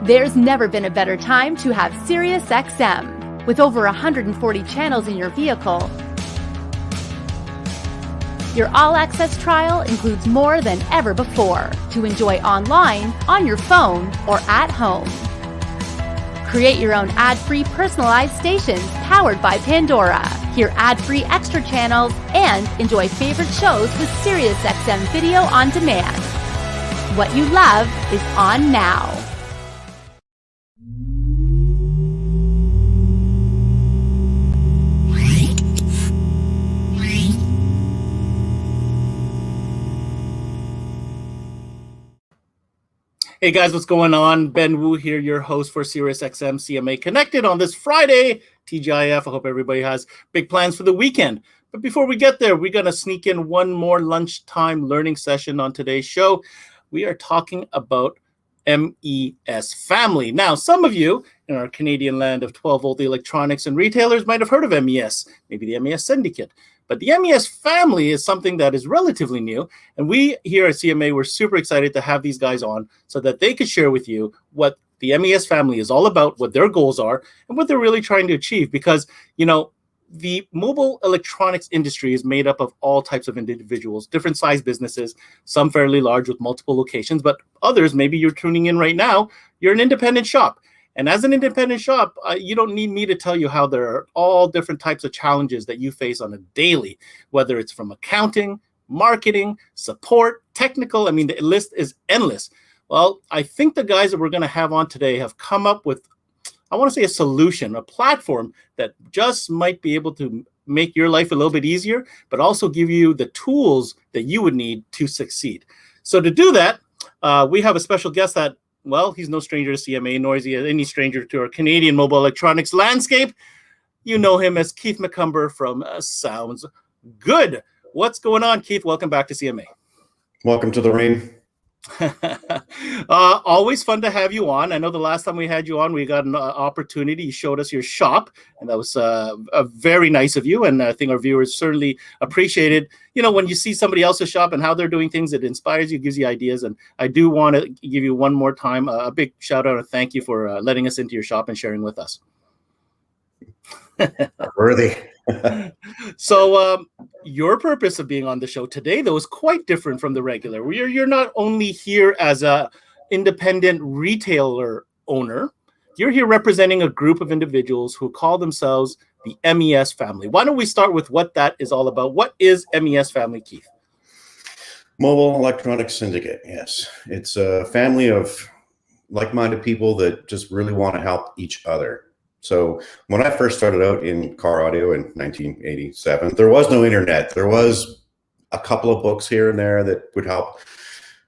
There's never been a better time to have SiriusXM. With over 140 channels in your vehicle, your all-access trial includes more than ever before to enjoy online, on your phone, or at home. Create your own ad-free personalized stations powered by Pandora. Hear ad-free extra channels and enjoy favorite shows with SiriusXM Video on Demand. What you love is on now. Hey guys, what's going on? Ben Wu here, your host for SiriusXM CMA Connected on this Friday, TGIF. I hope everybody has big plans for the weekend. But before we get there, we're going to sneak in one more lunchtime learning session on today's show. We are talking about MES Family. Now, some of you in our Canadian land of 12-volt electronics and retailers might have heard of MES, maybe the MES Syndicate. But the MES Family is something that is relatively new. And we here at CMA, we're super excited to have these guys on so that they could share with you what the MES Family is all about, what their goals are, and what they're really trying to achieve. Because, you know, the mobile electronics industry is made up of all types of individuals, different size businesses, some fairly large with multiple locations, but others, maybe you're tuning in right now, you're an independent shop. And as an independent shop, you don't need me to tell you how there are all different types of challenges that you face on a daily, whether it's from accounting, marketing, support, technical. I mean, the list is endless. Well, I think the guys that we're going to have on today have come up with, I want to say, a solution, a platform that just might be able to make your life a little bit easier, but also give you the tools that you would need to succeed. So to do that, we have a special guest that, well, he's no stranger to CMA, nor is he any stranger to our Canadian mobile electronics landscape. You know him as Keith McCumber from SoundsGood. What's going on, Keith? Welcome back to CMA. Welcome to the ring. Always fun to have you on. I know the last time we had you on, we got an opportunity. You showed us your shop, and that was very nice of you. And I think our viewers certainly appreciated. You know, when you see somebody else's shop and how they're doing things, it inspires you, gives you ideas. And I do want to give you one more time a big shout out and thank you for letting us into your shop and sharing with us. Worthy. So your purpose of being on the show today, though, is quite different from the regular. You're not only here as a independent retailer owner, you're here representing a group of individuals who call themselves the MES Family. Why don't we start with what that is all about? What is MES Family, Keith? Mobile Electronics Syndicate, yes. It's a family of like-minded people that just really want to help each other. So when I first started out in car audio in 1987, there was no internet. There was a couple of books here and there that would help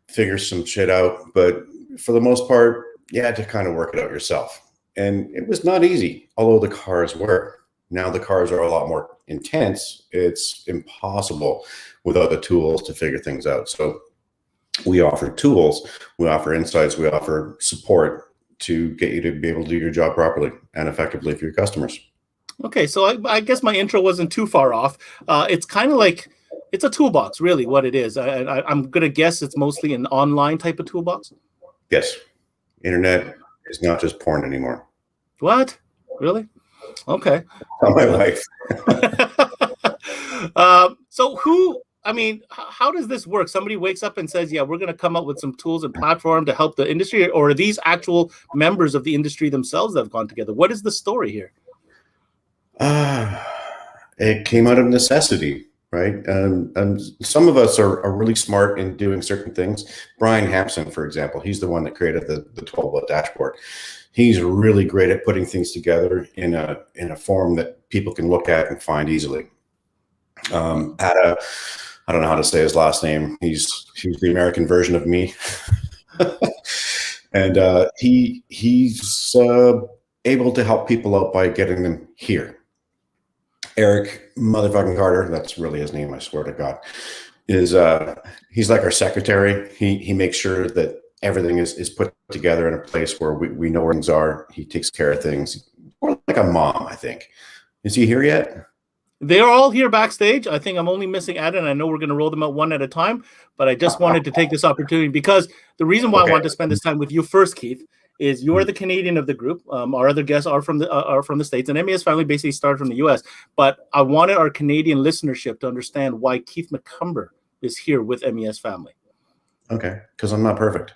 figure some shit out. But for the most part, you had to kind of work it out yourself. And it was not easy, although the cars were. Now the cars are a lot more intense. It's impossible without the tools to figure things out. So we offer tools, we offer insights, we offer support to get you to be able to do your job properly and effectively for your customers. Okay, so I guess my intro wasn't too far off. It's kind of like, it's a toolbox, really, what it is. I'm going to guess it's mostly an online type of toolbox? Yes. Internet is not just porn anymore. What? Really? Okay. Tell my wife. How does this work? Somebody wakes up and says, yeah, we're going to come up with some tools and platform to help the industry, or are these actual members of the industry themselves that have gone together? What is the story here? It came out of necessity, right? And some of us are really smart in doing certain things. Brian Hampson, for example, he's the one that created the 12-volt dashboard. He's really great at putting things together in a form that people can look at and find easily. I don't know how to say his last name. He's the American version of me. And he's able to help people out by getting them here. Eric motherfucking Carter, that's really his name, I swear to God, is he's like our secretary. He makes sure that everything is put together in a place where we know where things are. He takes care of things. More like a mom, I think. Is he here yet? They're all here backstage. I think I'm only missing Adam. I know we're going to roll them out one at a time, but I just wanted to take this opportunity because the reason why I wanted to spend this time with you first, Keith, is you're the Canadian of the group. Our other guests are from the States, and MES Family basically started from the US. But I wanted our Canadian listenership to understand why Keith McCumber is here with MES Family. Okay, because I'm not perfect.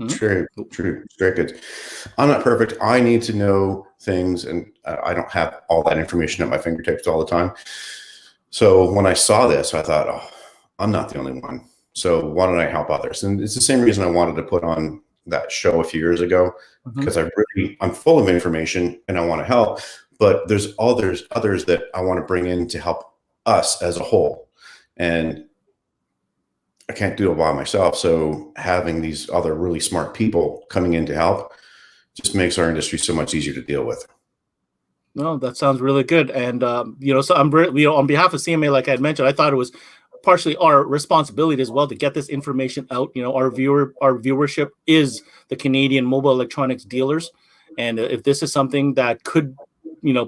True. Very good. I'm not perfect. I need to know things, and I don't have all that information at my fingertips all the time. So when I saw this, I thought, oh, I'm not the only one. So why don't I help others? And it's the same reason I wanted to put on that show a few years ago, because I'm full of information and I want to help, but there's others that I want to bring in to help us as a whole. And I can't do it by myself. So having these other really smart people coming in to help just makes our industry so much easier to deal with. No, that sounds really good. And, so I'm, on behalf of CMA, like I had mentioned, I thought it was partially our responsibility as well to get this information out. Our viewership is the Canadian mobile electronics dealers. And if this is something that could,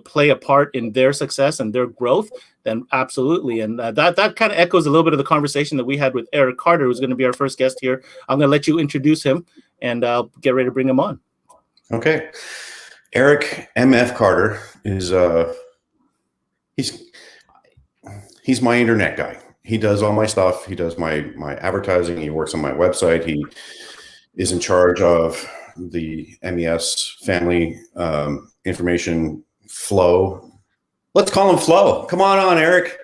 play a part in their success and their growth, then absolutely. And that kind of echoes a little bit of the conversation that we had with Eric Carter, who's going to be our first guest here. I'm going to let you introduce him, and I'll get ready to bring him on. Okay. Eric M.F. Carter is he's my internet guy. He does all my stuff. He does my advertising. He works on my website. He is in charge of the MES Family information flow. Let's call him Flo. Come on, Eric.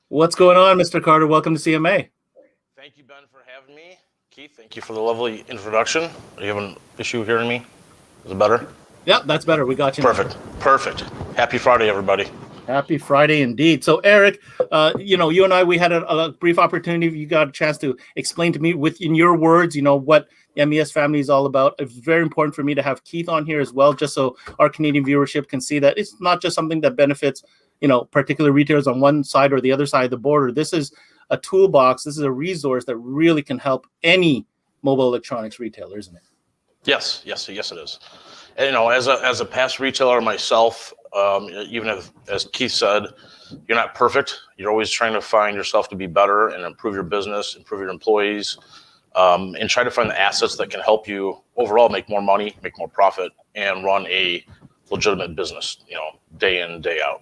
What's going on, Mr. Carter? Welcome to CMA. Thank you, Ben, for having me. Keith, thank you for the lovely introduction. Are you having an issue hearing me? Is it better? Yeah, that's better. We got you. Perfect. Happy Friday, everybody. Happy Friday indeed. So, Eric, you and I, we had a brief opportunity. You got a chance to explain to me in your words, what MES Family is all about. It's very important for me to have Keith on here as well, just so our Canadian viewership can see that it's not just something that benefits, particular retailers on one side or the other side of the border. This is a toolbox. This is a resource that really can help any mobile electronics retailer, isn't it? Yes, it is. And, as a past retailer myself, even as Keith said, you're not perfect. You're always trying to find yourself to be better and improve your business, improve your employees, and try to find the assets that can help you overall make more money, make more profit, and run a legitimate business, day in, day out.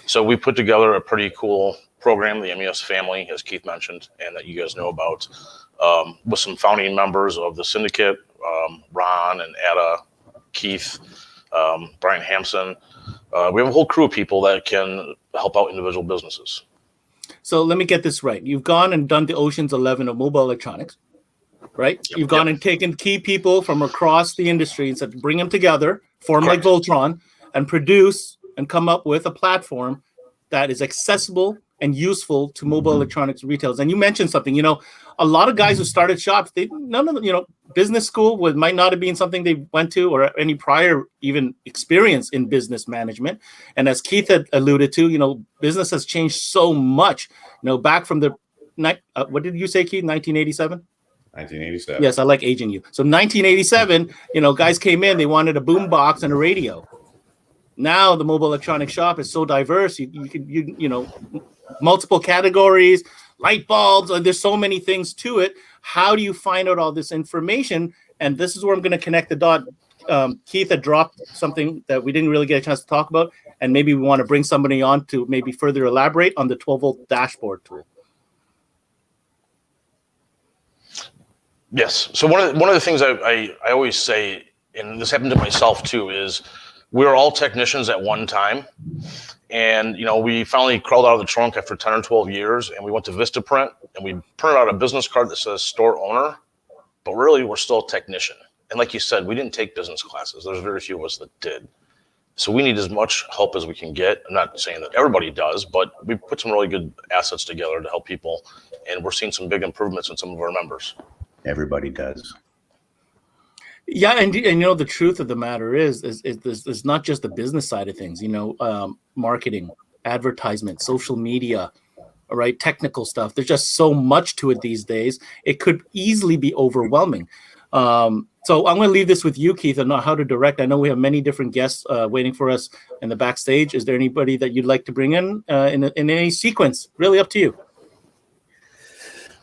So we put together a pretty cool program, the MES Family, as Keith mentioned, and that you guys know about, with some founding members of the syndicate, Ron and Ada, Keith, Brian Hampson. We have a whole crew of people that can help out individual businesses. So let me get this right. You've gone and done the Ocean's 11 of mobile electronics, right? Yep, You've gone and taken key people from across the industry and said, bring them together, form like Voltron, and produce and come up with a platform that is accessible and useful to mobile electronics retailers. And you mentioned something, a lot of guys who started shops, business school might not have been something they went to or any prior even experience in business management. And as Keith had alluded to, business has changed so much, back from what did you say, Keith, 1987? 1987. Yes, I like aging you. So 1987, guys came in, they wanted a boom box and a radio. Now the mobile electronic shop is so diverse. You can multiple categories, light bulbs, and there's so many things to it. How do you find out all this information? And this is where I'm going to connect the dot. Keith had dropped something that we didn't really get a chance to talk about, and maybe we want to bring somebody on to maybe further elaborate on the 12-volt dashboard tool. Yes. So one of the things I always say, and this happened to myself too, is we're all technicians at one time. And, we finally crawled out of the trunk after 10 or 12 years, and we went to Vistaprint, and we printed out a business card that says store owner, but really we're still a technician. And like you said, we didn't take business classes. There's very few of us that did. So we need as much help as we can get. I'm not saying that everybody does, but we put some really good assets together to help people, and we're seeing some big improvements in some of our members. Everybody does. Yeah, and the truth of the matter is not just the business side of things. Marketing, advertisement, social media, all right, technical stuff. There's just so much to it these days. It could easily be overwhelming. So I'm going to leave this with you, Keith, on how to direct. I know we have many different guests waiting for us in the backstage. Is there anybody that you'd like to bring in any sequence? Really up to you.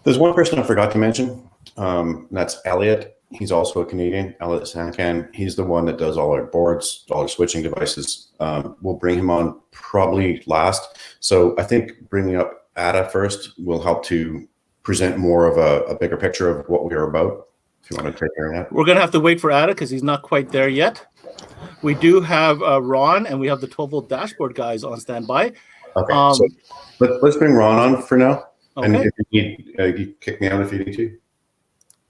There's one person I forgot to mention. That's Elliott He's also a Canadian, Elliott Sancan. He's the one that does all our boards, all our switching devices. We'll bring him on probably last. So I think bringing up Ada first will help to present more of a bigger picture of what we are about. If you want to take care of that. We're going to have to wait for Ada because he's not quite there yet. We do have Ron, and we have the 12-volt dashboard guys on standby. Okay, so let's bring Ron on for now. Okay. And if you need, you kick me out if you need to.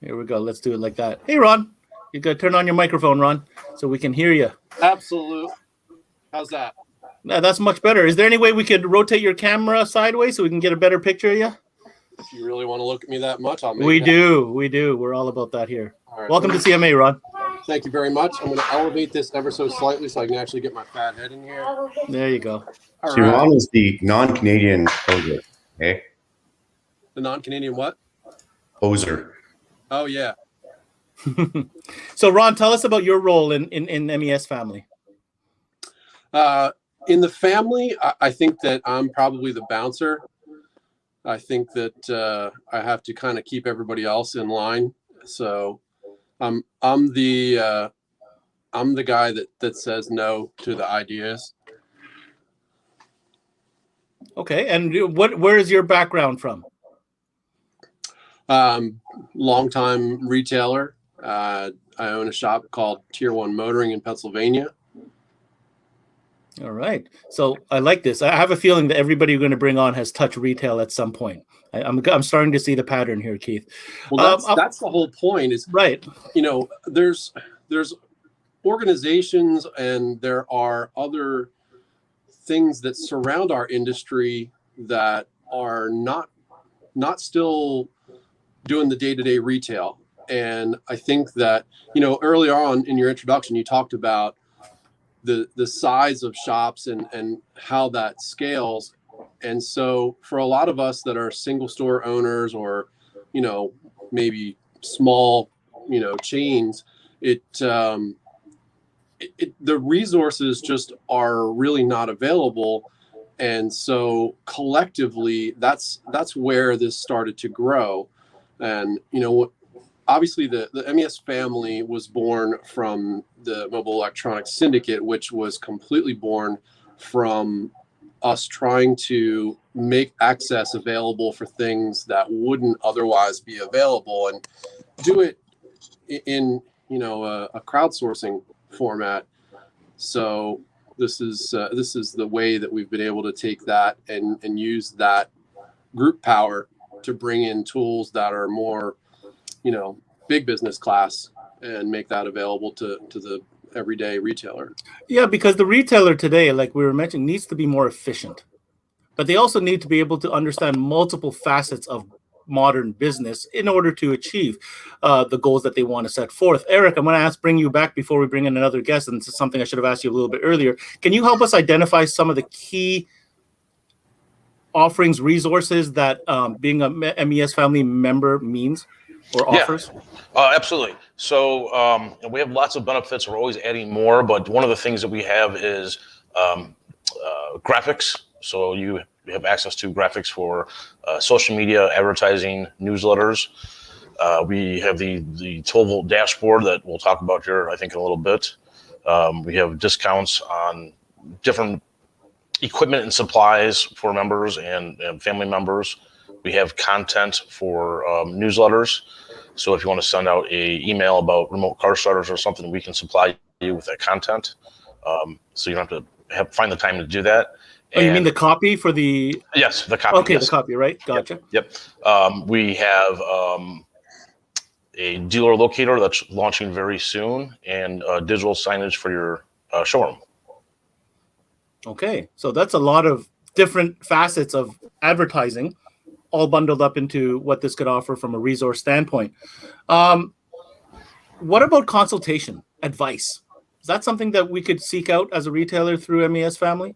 Here we go. Let's do it like that. Hey, Ron. You got to turn on your microphone, Ron, so we can hear you. Absolute. How's that? Yeah, that's much better. Is there any way we could rotate your camera sideways so we can get a better picture of you? If you really want to look at me that much, I'll make We it do. We do. We're all about that here. All right. Welcome to CMA, Ron. Thank you very much. I'm going to elevate this ever so slightly so I can actually get my fat head in here. There you go. All So right. Ron is the non-Canadian poser. Okay? The non-Canadian what? Poser. Oh, yeah. So, Ron, tell us about your role in MES Family. In the family, I think that I'm probably the bouncer. I think that I have to kind of keep everybody else in line. So I'm the guy that says no to the ideas. Okay, and where is your background from? Longtime retailer. I own a shop called Tier 1 Motoring in Pennsylvania. All right. So I like this. I have a feeling that everybody you're going to bring on has touched retail at some point. I'm starting to see the pattern here, Keith. Well, that's the whole point. Is right. You know, there's organizations and there are other things that surround our industry that are not still doing the day-to-day retail. And I think that, you know, early on in your introduction, you talked about the size of shops and how that scales. And so for a lot of us that are single store owners or, you know, maybe small, you know, chains, the resources just are really not available. And so collectively, that's where this started to grow. And, you know, obviously the MES family was born from the Mobile Electronics Syndicate, which was completely born from us trying to make access available for things that wouldn't otherwise be available and do it in, you know, a crowdsourcing format. So this is the way that we've been able to take that and use that group power to bring in tools that are more, you know, big business class and make that available to the everyday retailer. Yeah, because the retailer today, like we were mentioning, needs to be more efficient, but they also need to be able to understand multiple facets of modern business in order to achieve the goals that they want to set forth. Eric, I'm going to bring you back before we bring in another guest, and this is something I should have asked you a little bit earlier. Can you help us identify some of the key offerings, resources that being a MES family member means or offers? Absolutely. So we have lots of benefits. We're always adding more, but one of the things that we have is graphics. So you have access to graphics for social media, advertising, newsletters. We have the 12-volt dashboard that we'll talk about here, I think, in a little bit. We have discounts on different equipment and supplies for members and family members. We have content for newsletters. So if you want to send out an email about remote car starters or something, we can supply you with that content. So you don't have to find the time to do that. Oh, you mean the copy for the? Yes, the copy. Okay, yes. The copy, right? Gotcha. Yep. We have a dealer locator that's launching very soon and digital signage for your showroom. Okay, so that's a lot of different facets of advertising, all bundled up into what this could offer from a resource standpoint. What about consultation, advice? Is that something that we could seek out as a retailer through MES Family?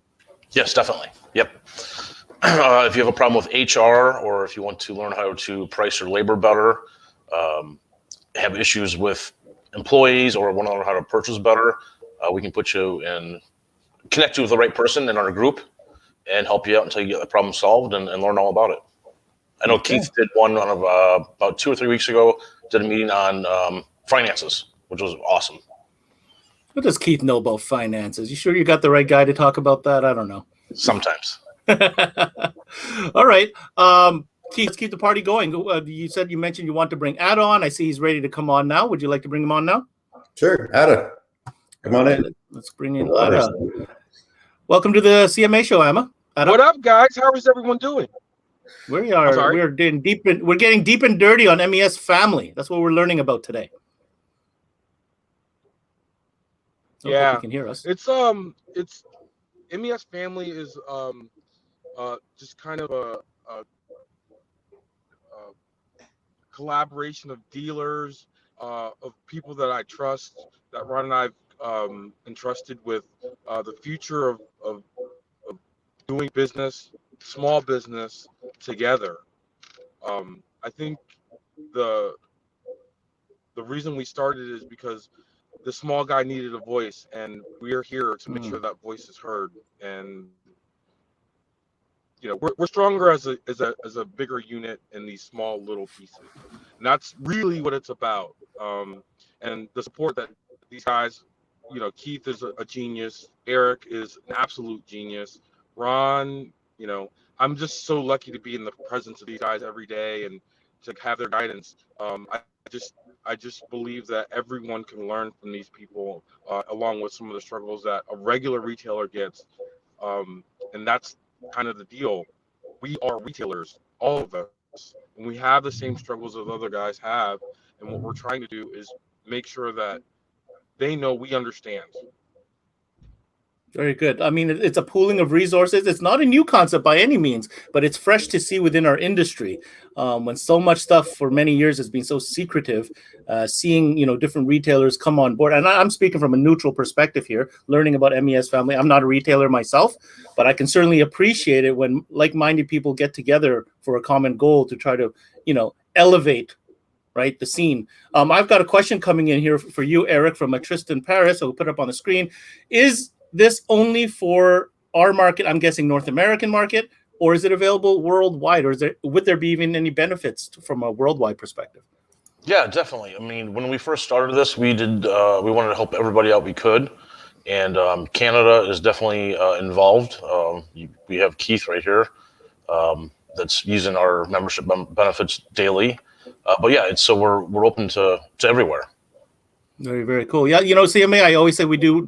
Yes, definitely. Yep. If you have a problem with HR or if you want to learn how to price your labor better, have issues with employees or want to learn how to purchase better, we can put you in, connect you with the right person in our group and help you out until you get the problem solved and learn all about it. I know Keith did one on about 2 or 3 weeks ago, did a meeting on finances, which was awesome. What does Keith know about finances? You sure you got the right guy to talk about that? I don't know. Sometimes. All right. Keith, let's keep the party going. You mentioned you want to bring Ada on. I see he's ready to come on now. Would you like to bring him on now? Sure. Ada, come on in. Let's bring in Ada. Welcome to the CMA show, Emma. Ada. What up, guys? How is everyone doing? We're getting deep and dirty on MES Family. That's what we're learning about today. So Yeah, you can hear us. It's MES Family is just kind of a collaboration of dealers, of people that I trust, that Ron and I've entrusted with the future of doing business, small business together. I think the reason we started is because the small guy needed a voice, and we're here to make sure that voice is heard. And we're stronger as a bigger unit in these small little pieces. And that's really what it's about. And the support that these guys, Keith is a genius. Eric is an absolute genius. Ron, I'm just so lucky to be in the presence of these guys every day and to have their guidance. I just believe that everyone can learn from these people, along with some of the struggles that a regular retailer gets. And that's kind of the deal. We are retailers, all of us, and we have the same struggles that other guys have. And what we're trying to do is make sure that they know we understand. Very good. I mean, it's a pooling of resources. It's not a new concept by any means, but it's fresh to see within our industry. When so much stuff for many years has been so secretive, seeing, different retailers come on board. And I'm speaking from a neutral perspective here, learning about MES Family. I'm not a retailer myself, but I can certainly appreciate it when like-minded people get together for a common goal to try to, elevate, right, the scene. I've got a question coming in here for you, Eric, from Tristan Paris. So we'll put it up on the screen. Is this only for our market, I'm guessing North American market, or is it available worldwide, or would there be even any benefits from a worldwide perspective? Yeah, definitely. I mean, when we first started this, we wanted to help everybody out we could, and Canada is definitely involved. We have Keith right here that's using our membership benefits daily, but yeah, so we're open to everywhere. Very, very cool. Yeah, CMA, I always say we do,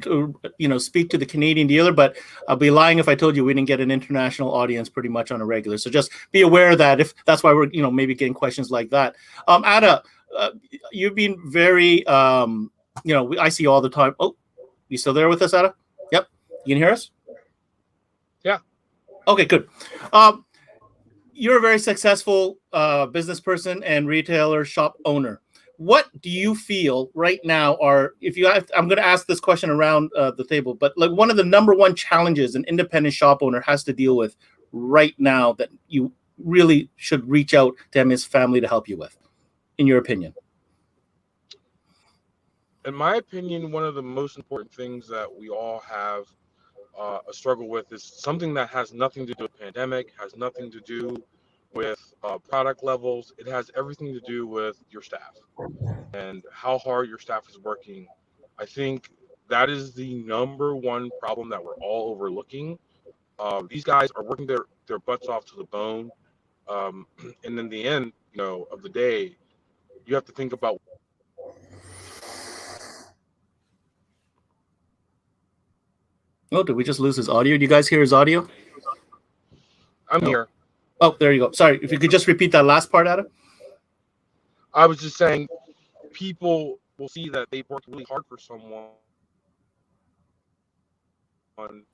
speak to the Canadian dealer, but I'll be lying if I told you we didn't get an international audience pretty much on a regular. So just be aware of that. If that's why we're, maybe getting questions like that. Ada, you've been very, I see you all the time. Oh, you still there with us, Ada? Yep. You can hear us? Yeah. Okay, good. You're a very successful business person and retailer shop owner. What do you feel right now I'm going to ask this question around the table, but like one of the number one challenges an independent shop owner has to deal with right now that you really should reach out to MES Family to help you with, in your opinion? In my opinion, one of the most important things that we all have a struggle with is something that has nothing to do with pandemic, has nothing to do with product levels. It has everything to do with your staff and how hard your staff is working. I think that is the number one problem that we're all overlooking. These guys are working their butts off to the bone. And in the end, of the day, you have to think about. Oh, did we just lose his audio? Do you guys hear his audio? I'm here. Oh, there you go. Sorry, if you could just repeat that last part, Adam. I was just saying, people will see that they've worked really hard for someone.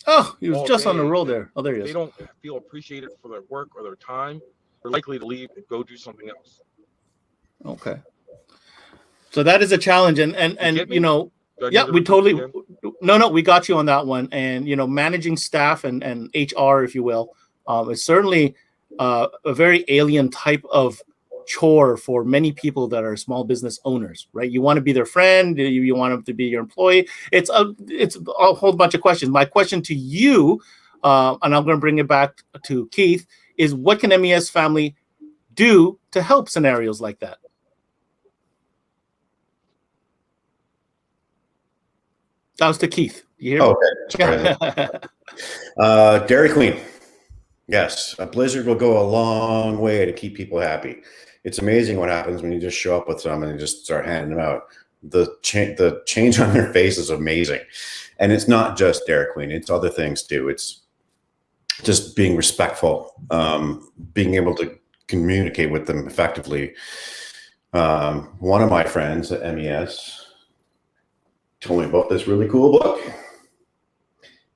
Oh, he was just on the roll there. Oh, there he is. They don't feel appreciated for their work or their time. They're likely to leave and go do something else. Okay. So that is a challenge, and yeah, we totally. No, we got you on that one. And managing staff and HR, if you will, is certainly a very alien type of chore for many people that are small business owners, right? You want to be their friend, you want them to be your employee. It's a whole bunch of questions. My question to you, and I'm going to bring it back to Keith, is what can MES Family do to help scenarios like that? That was to Keith. You hear Oh, me? okay. Dairy Queen. Yes, a blizzard will go a long way to keep people happy. It's amazing what happens when you just show up with some and you just start handing them out. The change on their face is amazing. And it's not just Dairy Queen, it's other things too. It's just being respectful, being able to communicate with them effectively. One of my friends at MES told me about this really cool book.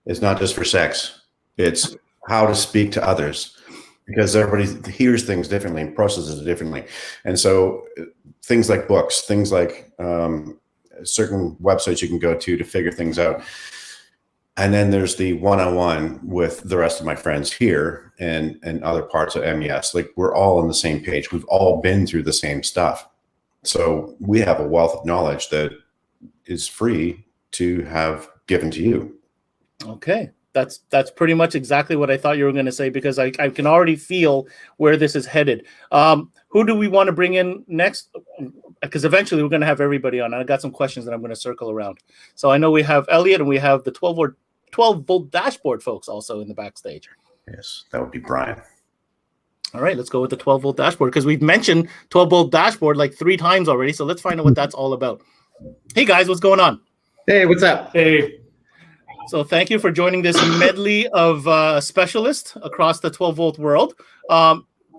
It's not just for sex. It's how to speak to others, because everybody hears things differently and processes it differently. And so things like books, things like certain websites you can go to figure things out. And then there's the one-on-one with the rest of my friends here and other parts of MES. Like, we're all on the same page. We've all been through the same stuff. So we have a wealth of knowledge that is free to have given to you. Okay. That's pretty much exactly what I thought you were going to say, because I can already feel where this is headed. Who do we want to bring in next? Because eventually we're going to have everybody on. I got some questions that I'm going to circle around. So I know we have Elliott and we have the 12-volt dashboard folks also in the backstage. Yes, that would be Brian. All right, let's go with the 12-volt dashboard, because we've mentioned 12-volt dashboard like 3 times already. So let's find out what that's all about. Hey guys, what's going on? Hey, what's up? Hey. So thank you for joining this medley of specialists across the 12-volt world.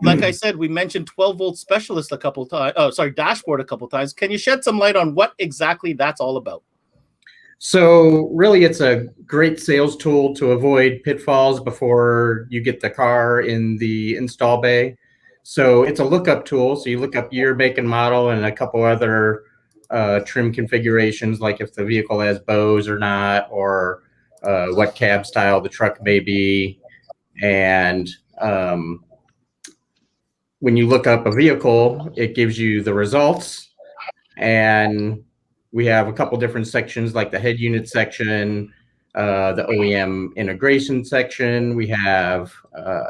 Like I said, we mentioned 12-volt specialist a couple times. Oh, sorry, dashboard a couple times. Can you shed some light on what exactly that's all about? So really, it's a great sales tool to avoid pitfalls before you get the car in the install bay. So it's a lookup tool. So you look up year, make, and model, and a couple other trim configurations, like if the vehicle has bows or not, or what cab style the truck may be. And when you look up a vehicle, it gives you the results. And we have a couple different sections, like the head unit section, the OEM integration section. We have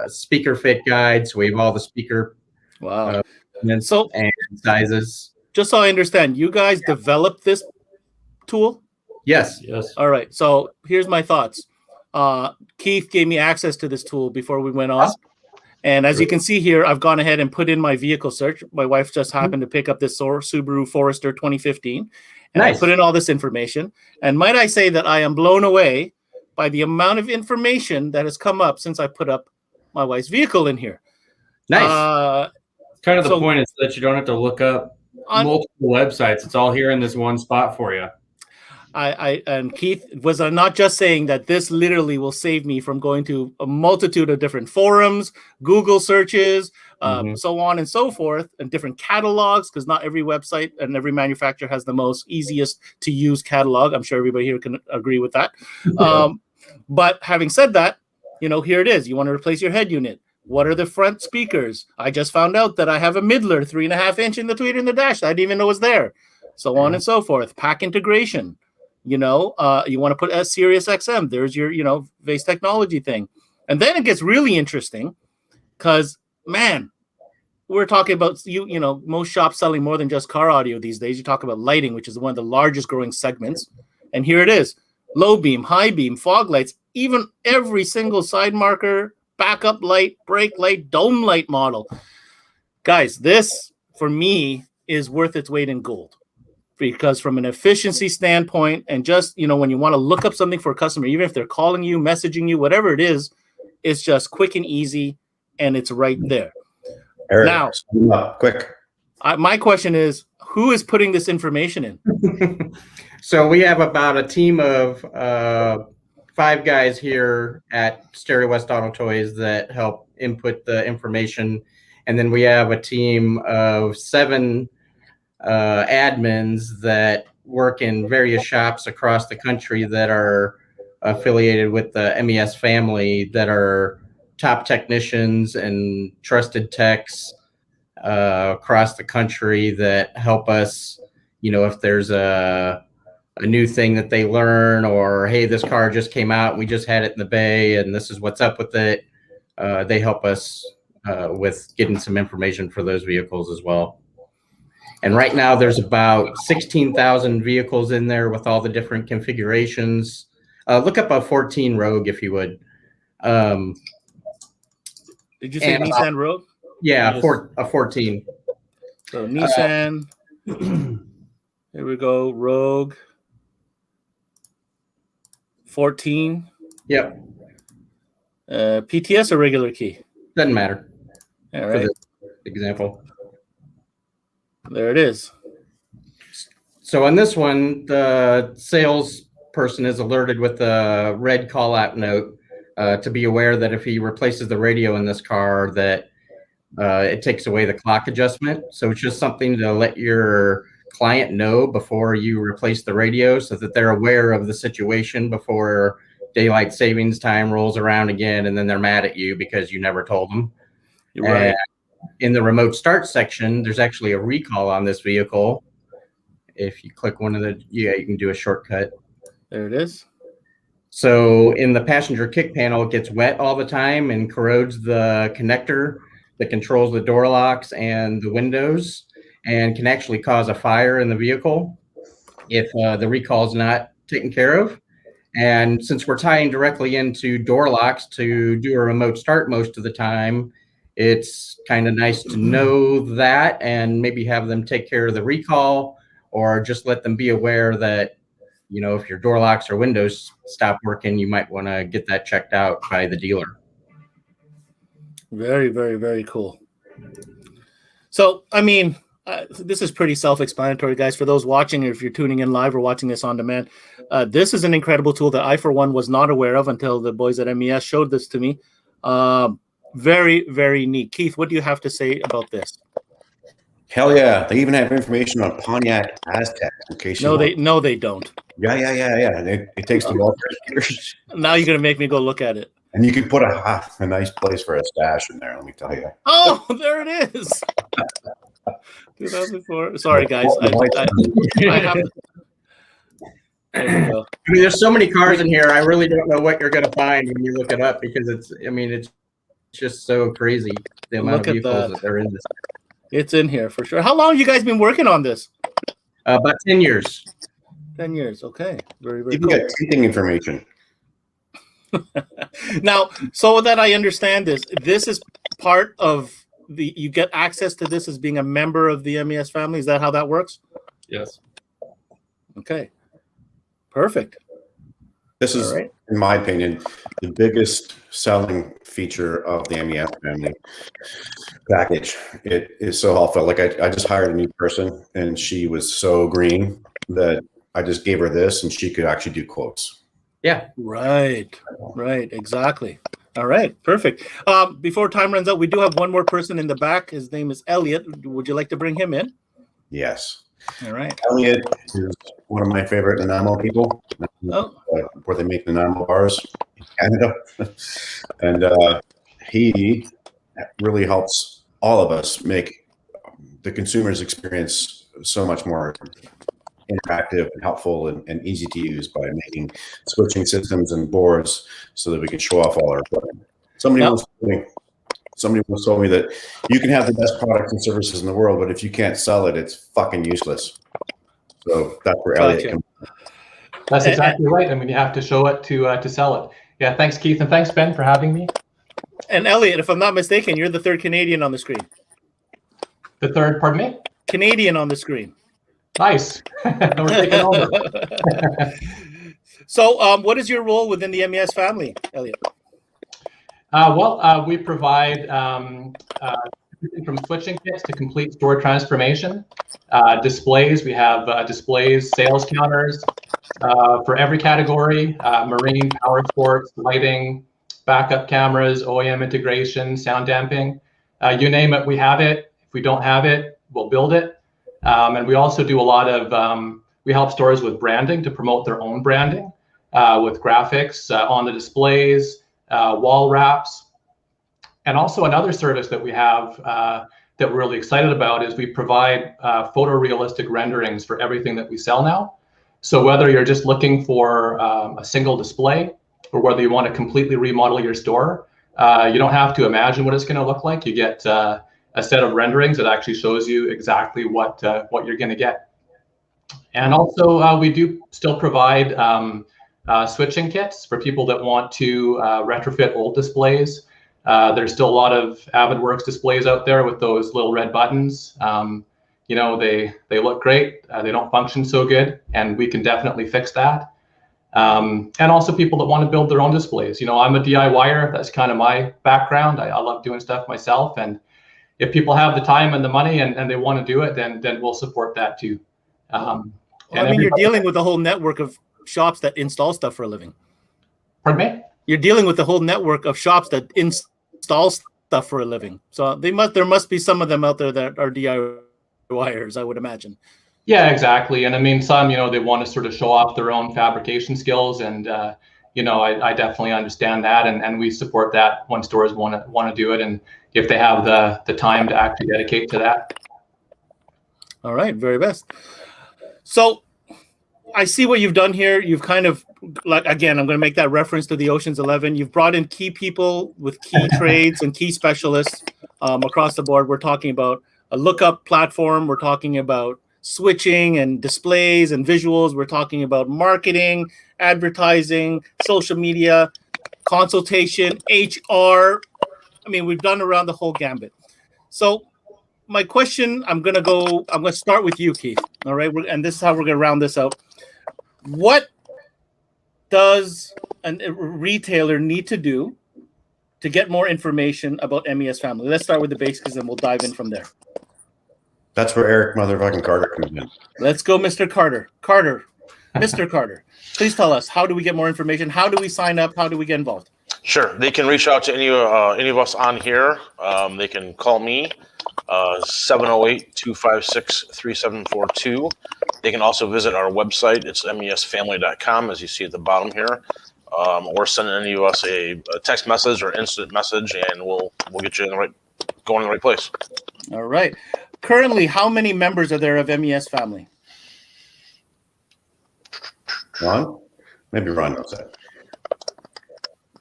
speaker fit guide. So we have all the speaker and sizes. Just so I understand, you guys developed this tool? Yes. All right. So here's my thoughts. Keith gave me access to this tool before we went on. And as you can see here, I've gone ahead and put in my vehicle search. My wife just happened to pick up this Subaru Forester 2015. And I put in all this information. And might I say that I am blown away by the amount of information that has come up since I put up my wife's vehicle in here. Nice. Kind of the point is that you don't have to look up multiple websites. It's all here in this one spot for you. And Keith was not just saying that this literally will save me from going to a multitude of different forums, Google searches, so on and so forth, and different catalogs, because not every website and every manufacturer has the most easiest to use catalog. I'm sure everybody here can agree with that. But having said that, here it is. You want to replace your head unit. What are the front speakers? I just found out that I have a Midler 3.5-inch in the tweeter in the dash. I didn't even know was there. So on and so forth. Pack integration. You want to put a Sirius XM. There's your, Vase technology thing. And then it gets really interesting because, man, we're talking about, most shops selling more than just car audio these days. You talk about lighting, which is one of the largest growing segments. And here it is. Low beam, high beam, fog lights, even every single side marker, backup light, brake light, dome light model. Guys, this, for me, is worth its weight in gold. Because from an efficiency standpoint, and just, when you want to look up something for a customer, even if they're calling you, messaging you, whatever it is, it's just quick and easy, and it's right there. Eric, now, quick. My question is, who is putting this information in? So we have about a team of 5 guys here at Stereo West Auto Toys that help input the information. And then we have a team of 7 admins that work in various shops across the country that are affiliated with the MES family, that are top technicians and trusted techs across the country that help us, if there's a new thing that they learn, or, hey, this car just came out and we just had it in the bay and this is what's up with it. They help us with getting some information for those vehicles as well. And right now there's about 16,000 vehicles in there with all the different configurations. Look up a 14 Rogue if you would. Did you say Nissan Rogue? Yeah, a 14. So Nissan. Here we go. Rogue 14. Yep. PTS or regular key? Doesn't matter. All right. For this example. There it is. So on this one, the salesperson is alerted with a red call-out note to be aware that if he replaces the radio in this car, that it takes away the clock adjustment. So it's just something to let your client know before you replace the radio so that they're aware of the situation before daylight savings time rolls around again, and then they're mad at you because you never told them. You're right. In the remote start section, there's actually a recall on this vehicle. If you click one of the, you can do a shortcut. There it is. So in the passenger kick panel, it gets wet all the time and corrodes the connector that controls the door locks and the windows, and can actually cause a fire in the vehicle if the recall is not taken care of. And since we're tying directly into door locks to do a remote start most of the time, it's kind of nice to know that and maybe have them take care of the recall, or just let them be aware that, you know, if your door locks or windows stop working, you might want to get that checked out by the dealer. Very, very, very cool. So, I mean, this is pretty self-explanatory, guys. For those watching, or if you're tuning in live or watching this on demand, this is an incredible tool that I, for one, was not aware of until the boys at MES showed this to me. Very, very neat. Keith, what do you have to say about this? Hell yeah! They even have information on Pontiac Aztec in case. No, they don't. Yeah. It takes the welfare years. Now you're gonna make me go look at it. And you could put a nice place for a stash in there. Let me tell you. Oh, there it is. 2004. Sorry, guys. I have to. There we go. I mean, there's so many cars in here. I really don't know what you're going to find when you look it up, because it's just so crazy the amount of vehicles that are in this. It's in here for sure. How long have you guys been working on this? About 10 years. 10 years. Okay. Very, very you can cool. get tinting information. Now, so that I understand this is part of you get access to this as being a member of the MES family. Is that how that works? Yes. Okay. Perfect. This is, in my opinion, the biggest selling feature of the MES family package. It is so helpful. Like I just hired a new person, and she was so green that I just gave her this, and she could actually do quotes. Yeah. Right. Exactly. All right. Perfect. Before time runs out, we do have one more person in the back. His name is Elliott. Would you like to bring him in? Yes. All right. Elliott is one of my favorite enamel people. Where they make the enamel bars in Canada. And he really helps all of us make the consumer's experience so much more interactive and helpful and easy to use by making switching systems and boards so that we can show off all our equipment. Somebody once told me that you can have the best products and services in the world, but if you can't sell it, it's fucking useless. So that's where Elliott comes in. That's exactly right. I mean, you have to show it to sell it. Yeah, thanks, Keith, and thanks, Ben, for having me. And Elliott, if I'm not mistaken, you're the third Canadian on the screen. The third, pardon me? Canadian on the screen. Nice. We're taking over. So, what is your role within the MES family, Elliott? We provide from switching kits to complete store transformation. Displays, we have displays, sales counters for every category, marine, power sports, lighting, backup cameras, OEM integration, sound damping. You name it, we have it. If we don't have it, we'll build it. And we also do a lot of, we help stores with branding to promote their own branding with graphics on the displays, wall wraps. And also another service that we have that we're really excited about is we provide photorealistic renderings for everything that we sell now. So whether you're just looking for a single display or whether you want to completely remodel your store, you don't have to imagine what it's going to look like. You get a set of renderings that actually shows you exactly what you're going to get. And also, we do still provide switching kits for people that want to retrofit old displays. There's still a lot of AvidWorks displays out there with those little red buttons. You know, they look great. They don't function so good, and we can definitely fix that. And also people that want to build their own displays. You know, I'm a DIYer. That's kind of my background. I love doing stuff myself. And if people have the time and the money and they want to do it, then we'll support that too. Well, I mean, you're dealing with a whole network of shops that install stuff for a living. Pardon me? You're dealing with a whole network of shops that install stuff for a living. So there must be some of them out there that are DIYers, I would imagine. Yeah, exactly. And I mean, some, you know, they want to sort of show off their own fabrication skills, and you know, I definitely understand that, and we support that when stores want to do it, and if they have the time to actually dedicate to that. All right, very best. So I see what you've done here. You've kind of, like, again, I'm going to make that reference to the Ocean's 11. You've brought in key people with key trades and key specialists across the board. We're talking about a lookup platform. We're talking about switching and displays and visuals. We're talking about marketing, advertising, social media, consultation, HR. I mean, we've done around the whole gambit. So my question, I'm going to start with you, Keith. All right. And this is how we're going to round this out. What does a retailer need to do to get more information about MES Family? Let's start with the basics and we'll dive in from there. That's where Eric motherfucking Carter comes in. Let's go, Mr. Carter. Mr. Carter, please tell us, how do we get more information? How do we sign up? How do we get involved? Sure. They can reach out to any of us on here. They can call me, 708-256-3742. They can also visit our website. It's mesfamily.com, as you see at the bottom here. Or send any of us a text message or instant message, and we'll get you going in the right place. All right. Currently, how many members are there of MES Family? Ron? Maybe Ron knows that.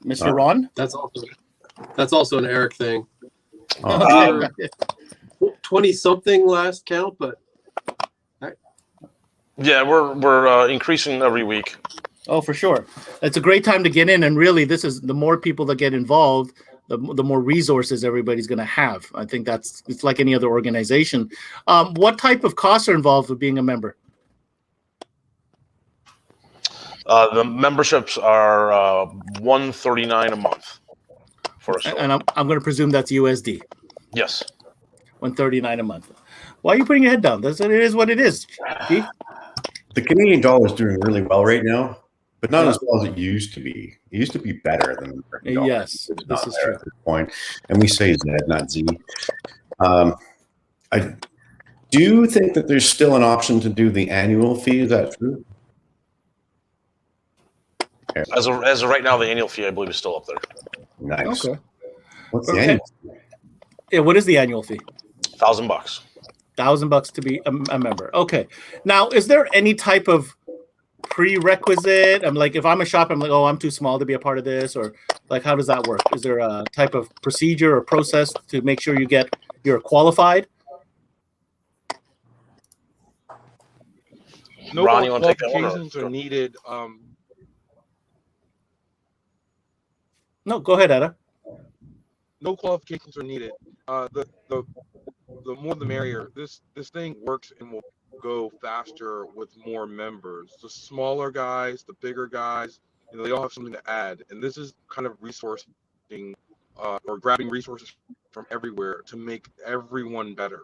Mr. Ron? That's also an Eric thing. 20-something last count, but yeah, we're increasing every week. Oh, for sure. It's a great time to get in, and really, this is the more people that get involved, the more resources everybody's going to have. I think it's like any other organization. What type of costs are involved with being a member? The memberships are $139 a month for a store. And I'm going to presume that's USD. Yes. $139 a month. Why are you putting your head down? It is what it is. Keith? The Canadian dollar is doing really well right now, but not as well as it used to be. It used to be better than the American dollar. Yes, this is true. At this point. And we say Z, not Z. I do think that there's still an option to do the annual fee. Is that true? As of right now, the annual fee, I believe, is still up there. Nice. Okay. What's the annual fee? Yeah, what is the annual fee? $1,000. $1,000 to be a member. Okay. Now, is there any type of prerequisite? I'm like, if I'm a shop, I'm like, oh, I'm too small to be a part of this, or like, how does that work? Is there a type of procedure or process to make sure you're qualified? No Ron, you want to take that one? qualifications are needed. No, go ahead, Etta. No qualifications are needed. The more the merrier. This thing works and will go faster with more members. The smaller guys, the bigger guys, they all have something to add. And this is kind of resourcing or grabbing resources from everywhere to make everyone better.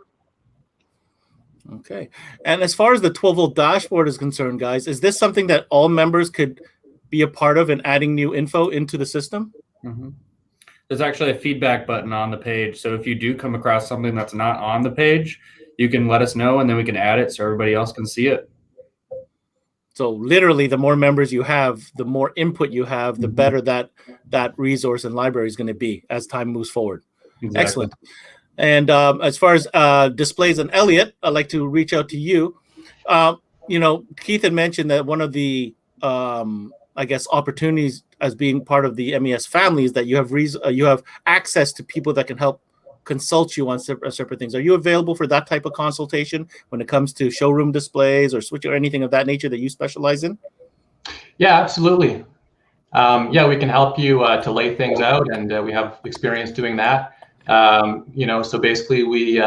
Okay. And as far as the 12-volt dashboard is concerned, guys, is this something that all members could be a part of in adding new info into the system? Mm-hmm. There's actually a feedback button on the page. So if you do come across something that's not on the page, you can let us know and then we can add it so everybody else can see it. So literally, the more members you have, the more input you have, the better that resource and library is going to be as time moves forward. Exactly. Excellent. And as far as displays and Elliott, I'd like to reach out to you. Keith had mentioned that one of the, opportunities as being part of the MES family is that you have access to people that can help consult you on separate things. Are you available for that type of consultation when it comes to showroom displays or switch or anything of that nature that you specialize in? Yeah, absolutely. Yeah, we can help you to lay things out, and we have experience doing that. So basically we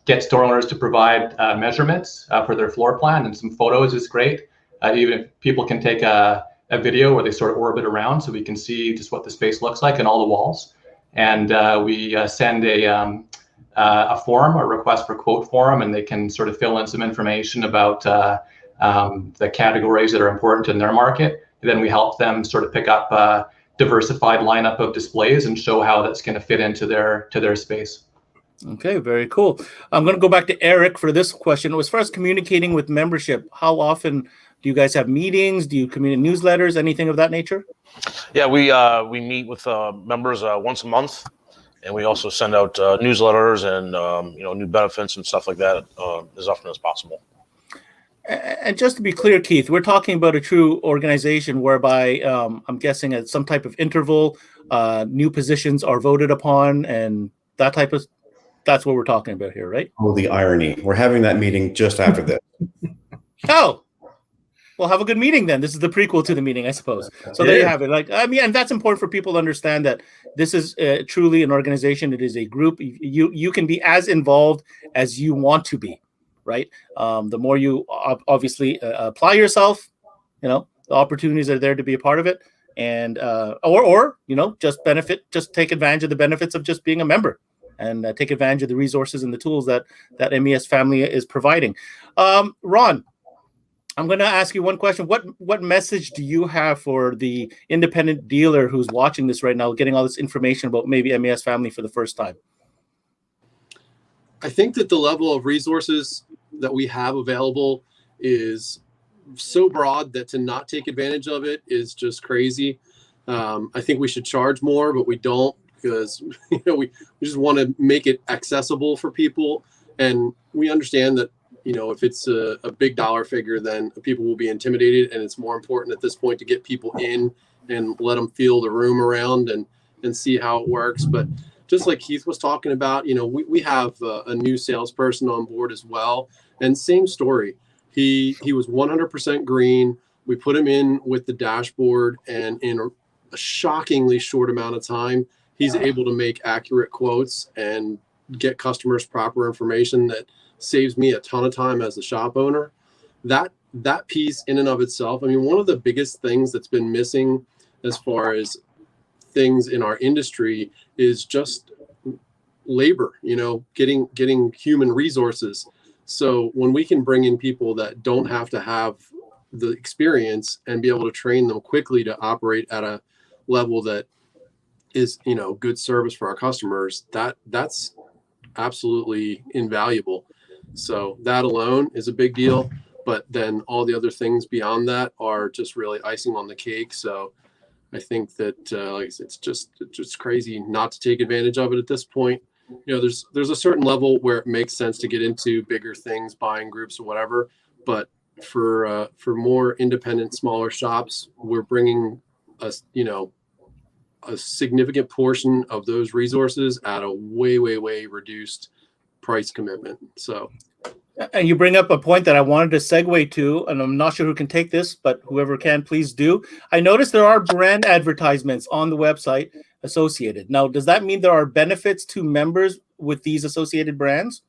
get store owners to provide measurements for their floor plan, and some photos is great. Even if people can take a video where they sort of orbit around, so we can see just what the space looks like and all the walls. And we send a form, a request for quote form, and they can sort of fill in some information about the categories that are important in their market. And then we help them sort of pick up a diversified lineup of displays and show how that's going to fit into their space. Okay, very cool. I'm going to go back to Eric for this question. As far as communicating with membership, how often do you guys have meetings? Do you communicate newsletters, anything of that nature? Yeah, we meet with members once a month, and we also send out newsletters and new benefits and stuff like that as often as possible. And just to be clear, Keith, we're talking about a true organization whereby I'm guessing at some type of interval, new positions are voted upon, and that's what we're talking about here, right? Oh, the irony. We're having that meeting just after this. Oh, well, have a good meeting then. This is the prequel to the meeting, I suppose. So there you have it. And that's important for people to understand that this is truly an organization. It is a group. You can be as involved as you want to be, right? The more you obviously apply yourself, the opportunities are there to be a part of it, and or just take advantage of the benefits of just being a member, and take advantage of the resources and the tools that MES Family is providing. Ron, I'm going to ask you one question. What message do you have for the independent dealer who's watching this right now, getting all this information about maybe MES Family for the first time? I think that the level of resources that we have available is so broad that to not take advantage of it is just crazy. I think we should charge more, but we don't, because we just want to make it accessible for people. And we understand that if it's a big dollar figure, then people will be intimidated, and it's more important at this point to get people in and let them feel the room around and see how it works. But just like Keith was talking about, we have a new salesperson on board as well, and same story. He was 100% green. We put him in with the dashboard, and in a shockingly short amount of time, he's able to make accurate quotes and get customers proper information that saves me a ton of time as a shop owner. That piece in and of itself, one of the biggest things that's been missing as far as things in our industry is just labor, getting human resources. So when we can bring in people that don't have to have the experience and be able to train them quickly to operate at a level that is, good service for our customers, that's absolutely invaluable. So that alone is a big deal, but then all the other things beyond that are just really icing on the cake. So I think that like I said, it's just crazy not to take advantage of it at this point. There's a certain level where it makes sense to get into bigger things, buying groups or whatever. But for more independent, smaller shops, we're bringing a significant portion of those resources at a way reduced price commitment. So. And you bring up a point that I wanted to segue to, and I'm not sure who can take this, but whoever can, please do. I noticed there are brand advertisements on the website associated. Now, does that mean there are benefits to members with these associated brands?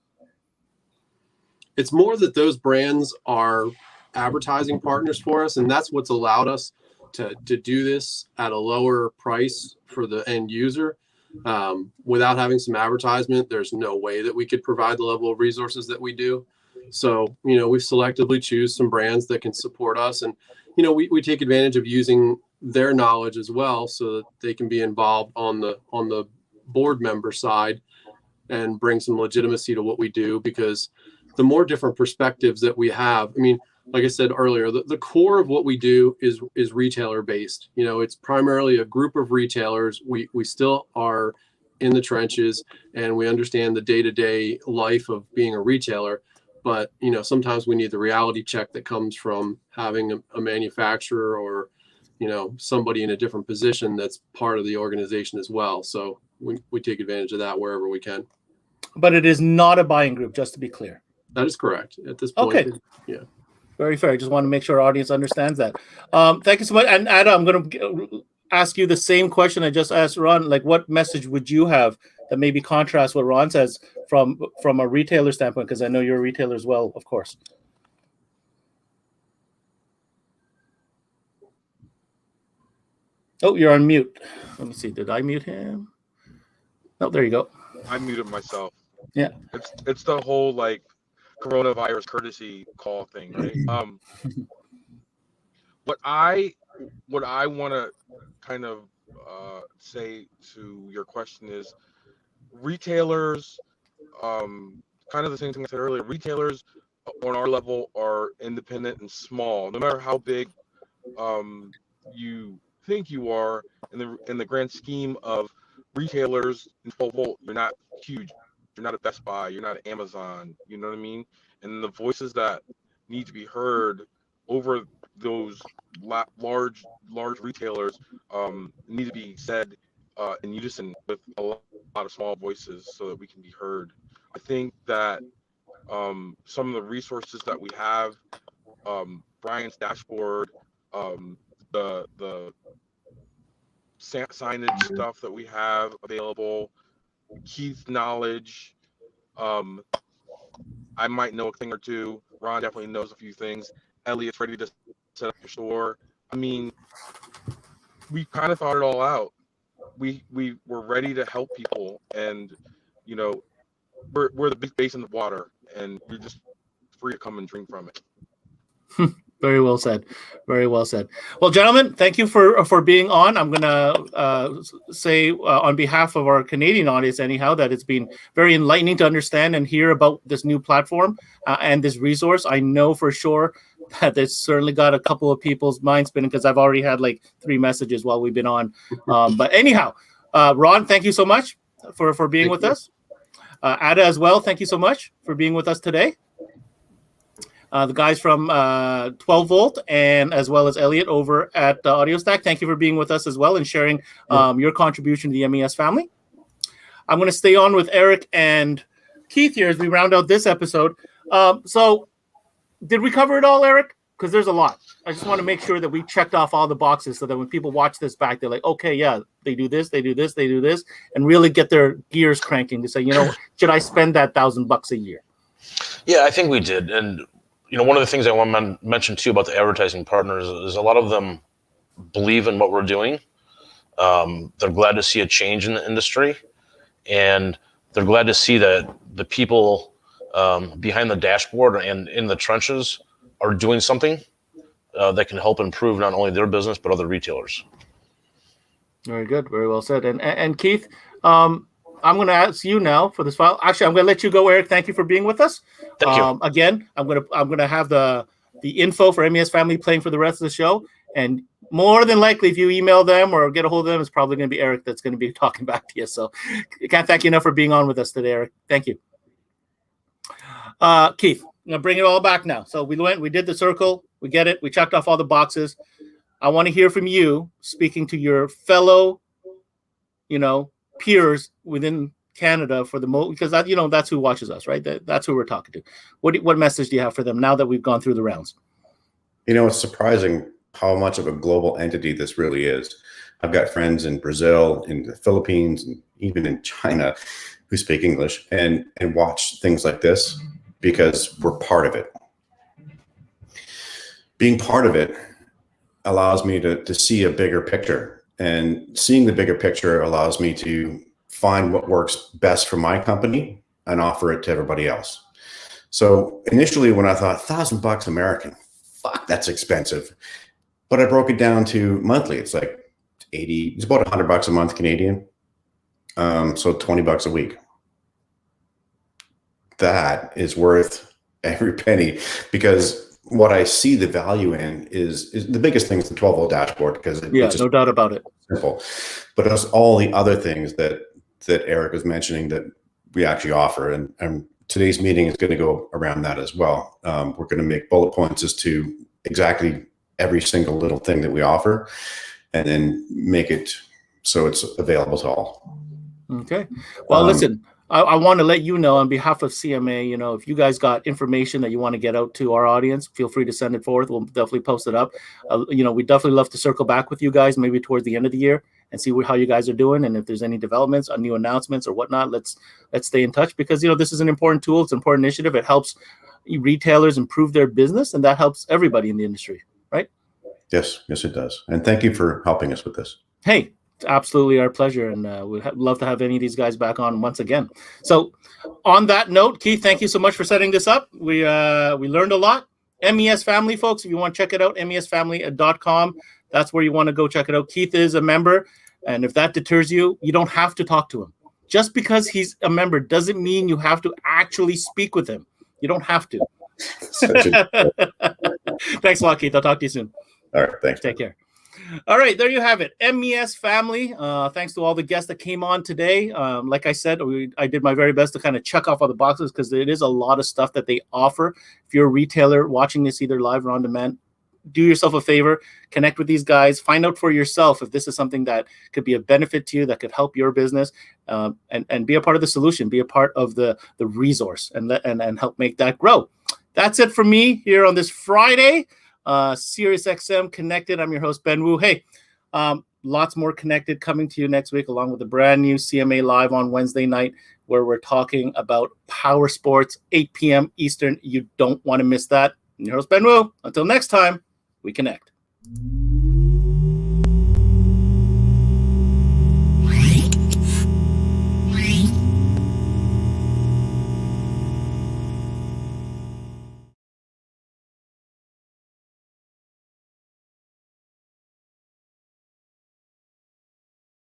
It's more that those brands are advertising partners for us, and that's what's allowed us to do this at a lower price for the end user. Without having some advertisement, there's no way that we could provide the level of resources that we do. So, we selectively choose some brands that can support us, and, we take advantage of using their knowledge as well so that they can be involved on the board member side and bring some legitimacy to what we do, because the more different perspectives that we have, like I said earlier, the core of what we do is retailer based. It's primarily a group of retailers. We still are in the trenches, and we understand the day-to-day life of being a retailer. But, sometimes we need the reality check that comes from having a manufacturer or, somebody in a different position that's part of the organization as well. So we take advantage of that wherever we can. But it is not a buying group, just to be clear. That is correct at this point. Okay. Yeah. Very fair. I just want to make sure our audience understands that. Thank you so much. And Ada, I'm going to ask you the same question I just asked Ron. Like, what message would you have that maybe contrasts what Ron says from a retailer standpoint? Because I know you're a retailer as well, of course. Oh, you're on mute. Let me see. Did I mute him? No, there you go. I muted myself. Yeah. It's the whole like coronavirus courtesy call thing, right? What I want to kind of say to your question is, retailers, kind of the same thing I said earlier. Retailers on our level are independent and small. No matter how big you think you are in the grand scheme of retailers in 12 volt, you're not huge. You're not a Best Buy. You're not an Amazon. You know what I mean? And the voices that need to be heard over those large retailers need to be said in unison with a lot of small voices so that we can be heard. I think that some of the resources that we have, Brian's dashboard, the signage stuff that we have available, Keith's knowledge, I might know a thing or two. Ron definitely knows a few things. Elliott's ready to set up your store. I mean, we kind of thought it all out. We were ready to help people, and you know, we're the big bass in the water, and you're just free to come and drink from it. Very well said. Very well said. Well, gentlemen, thank you for being on. I'm going to say on behalf of our Canadian audience, anyhow, that it's been very enlightening to understand and hear about this new platform and this resource. I know for sure that it's certainly got a couple of people's minds spinning because I've already had like 3 messages while we've been on. But anyhow, Ron, thank you so much for being with us. Ada as well, thank you so much for being with us today. The guys from 12 Volt and as well as Elliott over at AudioStack, thank you for being with us as well and sharing your contribution to the MES family. I'm going to stay on with Eric and Keith here as we round out this episode. So did we cover it all, Eric? Because there's a lot. I just want to make sure that we checked off all the boxes so that when people watch this back, they're like, okay, yeah, they do this, they do this, they do this, and really get their gears cranking to say, you know, should I spend that $1,000 a year? Yeah, I think we did. And you know, one of the things I want to mention too about the advertising partners is a lot of them believe in what we're doing. They're glad to see a change in the industry, and they're glad to see that the people behind the dashboard and in the trenches are doing something that can help improve not only their business but other retailers. Very good. Very well said. And Keith, I'm going to ask you now for this file. Actually, I'm going to let you go, Eric. Thank you for being with us. Thank you. Again, I'm going to have the info for MES Family playing for the rest of the show. And more than likely, if you email them or get a hold of them, it's probably going to be Eric that's going to be talking back to you. So I can't thank you enough for being on with us today, Eric. Thank you. Keith, I'm going to bring it all back now. So we did the circle. We get it. We checked off all the boxes. I want to hear from you speaking to your fellow, peers within Canada for because that's who watches us, right? That's who we're talking to. What message do you have for them now that we've gone through the rounds? It's surprising how much of a global entity this really is. I've got friends in Brazil, in the Philippines, and even in China who speak English and watch things like this because we're part of it. Being part of it allows me to see a bigger picture. And seeing the bigger picture allows me to find what works best for my company and offer it to everybody else. So initially when I thought $1,000 American, fuck, that's expensive. But I broke it down to monthly. It's like it's about $100 a month Canadian. So $20 a week. That is worth every penny because what I see the value in is the biggest thing is the 12 volt dashboard because it's just no doubt about it. Simple, but it's all the other things that Eric was mentioning that we actually offer, and today's meeting is going to go around that as well. We're going to make bullet points as to exactly every single little thing that we offer, and then make it so it's available to all. Okay. Well, listen. I want to let you know on behalf of CMA, you know, if you guys got information that you want to get out to our audience, feel free to send it forth. We'll definitely post it up. You know, we definitely love to circle back with you guys, maybe towards the end of the year, and see how you guys are doing. And if there's any developments, new announcements or whatnot, let's stay in touch, because, you know, this is an important tool. It's an important initiative. It helps retailers improve their business, and that helps everybody in the industry, right? Yes, it does. And thank you for helping us with this. Hey, it's absolutely our pleasure, and we'd love to have any of these guys back on once again. So on that note, Keith, thank you so much for setting this up. We learned a lot. MES Family, folks, if you want to check it out, mesfamily.com. That's where you want to go check it out. Keith is a member, and if that deters you, you don't have to talk to him. Just because he's a member doesn't mean you have to actually speak with him. You don't have to. Thanks a lot, Keith. I'll talk to you soon. All right, thanks. Take care. All right, there you have it. MES Family. Thanks to all the guests that came on today. Like I said, I did my very best to kind of check off all the boxes, because it is a lot of stuff that they offer. If you're a retailer watching this either live or on demand, do yourself a favor, connect with these guys, find out for yourself if this is something that could be a benefit to you, that could help your business, and be a part of the solution, be a part of the resource, and help make that grow. That's it for me here on this Friday. Sirius XM Connected. I'm your host, Ben Wu. Hey, lots more Connected coming to you next week, along with a brand new CMA Live on Wednesday night, where we're talking about power sports, 8 p.m. Eastern. You don't want to miss that. I'm your host, Ben Wu. Until next time, we connect.